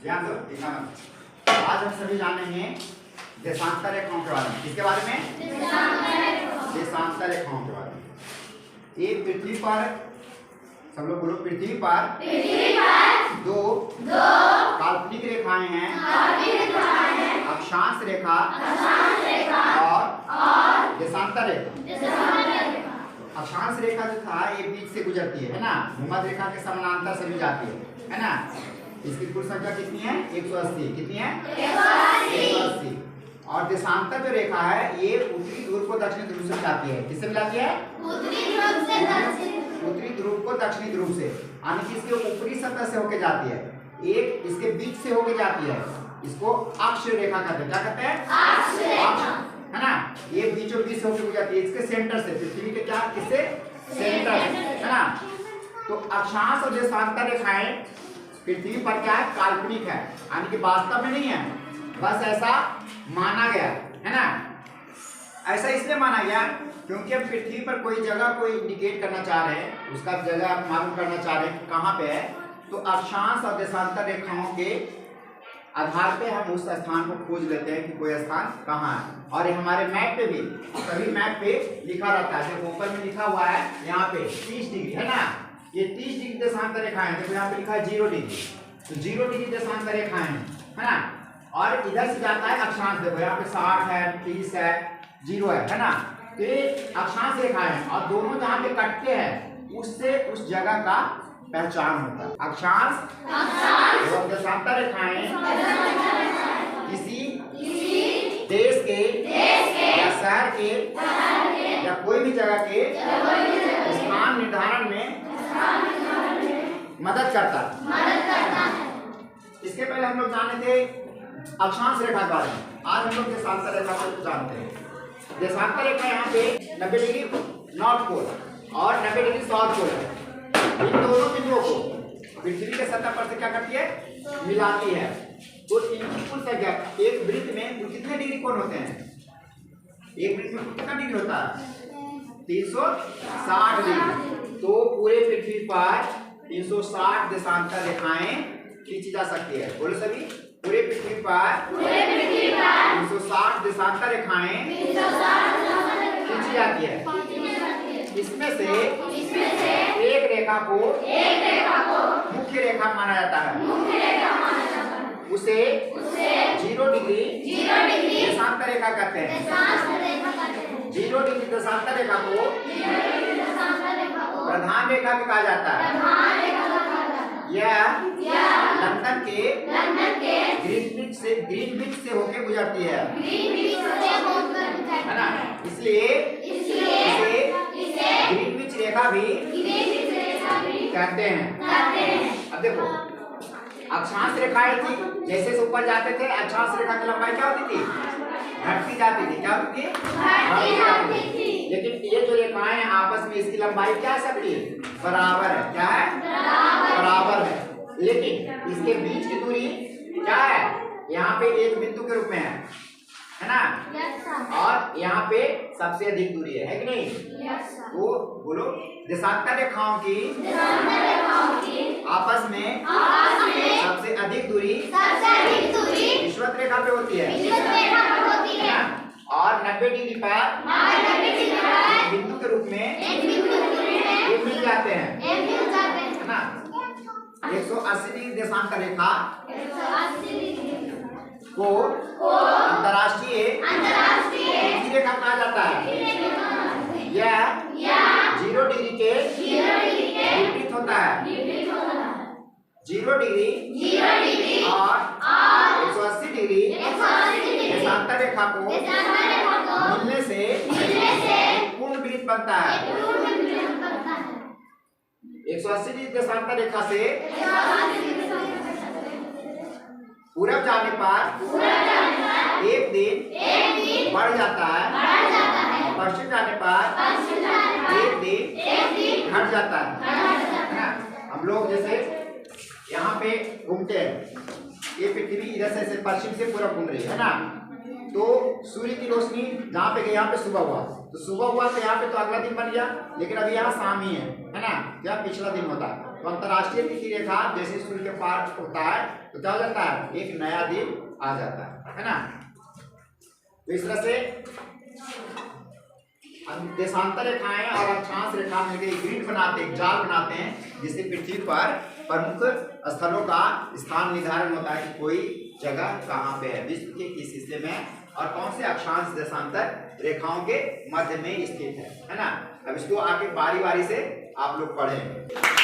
ध्यान दो, देखना मत। आज हम सभी जानेंगे देशांतर रेखाओं के बारे में। किसके बारे में? देशांतर रेखाओं के बारे में। ये पृथ्वी पर, सब लोग बोलो, पृथ्वी पर दो काल्पनिक रेखाएं हैं, अक्षांश रेखा और देशांतर रेखा। अक्षांश रेखा जो था ये बीच से गुजरती है ना, भूमध्य रेखा के समानांतर से भी जाती है ना। इसकी कुल संख्या कितनी है? 180। कितनी है? 180। और देशांतर जो रेखा है ये उत्तरी ध्रुव को दक्षिणी ध्रुव से मिलाती है। किससे मिलाती है? उत्तरी ध्रुव को दक्षिणी ध्रुव से, यानी कि इसके ऊपरी सतह से होके जाती है, एक इसके बीच से होके जाती है। इसको अक्ष रेखा कहते हैं। क्या कहते हैं? अक्ष, है ना। ये बीचों बीच से होके गुजरती है इसके सेंटर से, पृथ्वी के क्या, किससे? सेंटर, है ना। तो अक्षांश और देशांतर रेखाएं पृथ्वी पर क्या है? काल्पनिक है, यानी कि वास्तव में नहीं है, बस ऐसा माना गया, है ना। ऐसा इसलिए माना गया क्योंकि हम पृथ्वी पर कोई जगह को इंडिकेट करना चाह रहे हैं, उसका जगह आप मालूम करना चाह रहे हैं कहाँ पे है, तो अक्षांश और देशांतर रेखाओं के आधार पे हम उस स्थान को खोज लेते हैं कि कोई स्थान कहाँ है। और ये हमारे मैप पे भी, सभी मैप पे लिखा रहता है। जो ऊपर में लिखा हुआ है यहाँ पे 30 डिग्री, है ना, ये 30 डिग्री देशांतर रेखाएं हैं। देखो यहाँ पे लिखा है 0 डिग्री, तो 0 डिग्री देशांतर रेखाएं हैं, है ना। और इधर से जाता है अक्षांश, देखो यहाँ पे 60 है, 30 है, 0 है ना। तो ये अक्षांश रेखाएं हैं और दोनों जहाँ पे कटते हैं उससे उस जगह का पहचान होता है। अक्षांश और देशांतर रेखाएं किसी देश के या शहर के या कोई भी जगह के स्थान निर्धारण में मदद करता है। इसके पहले हम लोग जाने थे अक्षांश रेखा के बारे में, आज हम लोग देशांतर रेखा को जानते हैं। देशांतर रेखा यहाँ पे 90 डिग्री नॉर्थ पोल और 90 डिग्री साउथ पोल है। इन दोनों बिंदुओं को पृथ्वी के सतह पर से क्या करती है? मिलाती है। तो इनकी कुल संख्या एक वृत्त में कुल कितने डिग्री कोण होते हैं? एक वृत्त में कितना डिग्री होता है? 360 डिग्री। तो पूरे पृथ्वी पर 360 देशांतर रेखाएं खींची जा सकती है। बोलो सभी, पूरे पृथ्वी पर 360 देशांतर रेखाएं खींची जाती है। इसमें से एक रेखा को मुख्य रेखा माना जाता है। उसे 0 डिग्री देशांतर रेखा कहते हैं। 0 डिग्री देशांतर रेखा को प्रधान रेखा भी कहा जाता है। यह लंदन के ग्रीनविच से होके गुजरती है ना, इसलिए इसे ग्रीनविच रेखा भी कहते हैं। अब देखो, अक्षांश रेखाएं थी, जैसे से ऊपर जाते थे अक्षांश रेखा की लंबाई क्या होती थी? घटती जाती थी। क्या होती थी? घटती जाती थी। लेकिन ये जो रेखाएं हैं आपस में इसकी लंबाई क्या है? सबकी बराबर है। क्या है? बराबर है। लेकिन इसके बीच की दूरी क्या है? यहाँ पे एक बिंदु के रूप में है ना, और यहाँ पे सबसे अधिक दूरी है कि नहीं? तो बोलो, देशांतर रेखाओं की आपस में सबसे अधिक दूरी विषुवत रेखा पे होती है और 90 डिग्री पर बिंदु के रूप में ये मिल जाते हैं, है ना। 180 डिग्री देशांतर रेखा को अंतर्राष्ट्रीय पृथ्वी रेखा कहा जाता है। यह 0 डिग्री के विपरीत होता है। 0 डिग्री और 180 डिग्री देशांतर रेखा को मिलने से पूर्ण वृत्त बनता है। 180 डिग्री देशांतर रेखा से पूरब जाने पर एक दिन बढ़ जाता है, पश्चिम जाने पर एक दिन घट जाता है ना। हम लोग जैसे यहाँ पे घूमते हैं, ये पृथ्वी इधर से पश्चिम से पूरब घूम रही है ना, तो सूर्य की रोशनी जहाँ पे गई, यहाँ पे सुबह हुआ, तो सुबह हुआ तो यहाँ पे तो अगला दिन बन गया, लेकिन अभी यहाँ शाम ही है ना, क्या पिछला दिन होता है। तो अंतरराष्ट्रीय तिथि रेखा जैसे सूर्य के पार होता है तो क्या हो जाता है, एक नया दिन आ जाता है ना। तो इस तरह से देशांतर रेखाएं और अक्षांश रेखा मिलकर ग्रिड बनाते हैं, जाल बनाते हैं, जिससे पृथ्वी पर प्रमुख स्थलों का स्थान निर्धारण होता है कि कोई जगह कहाँ पे है, विश्व के किस हिस्से में और कौन से अक्षांश देशांतर रेखाओं के मध्य में स्थित है ना। अब इसको आगे बारी बारी से आप लोग पढ़ें।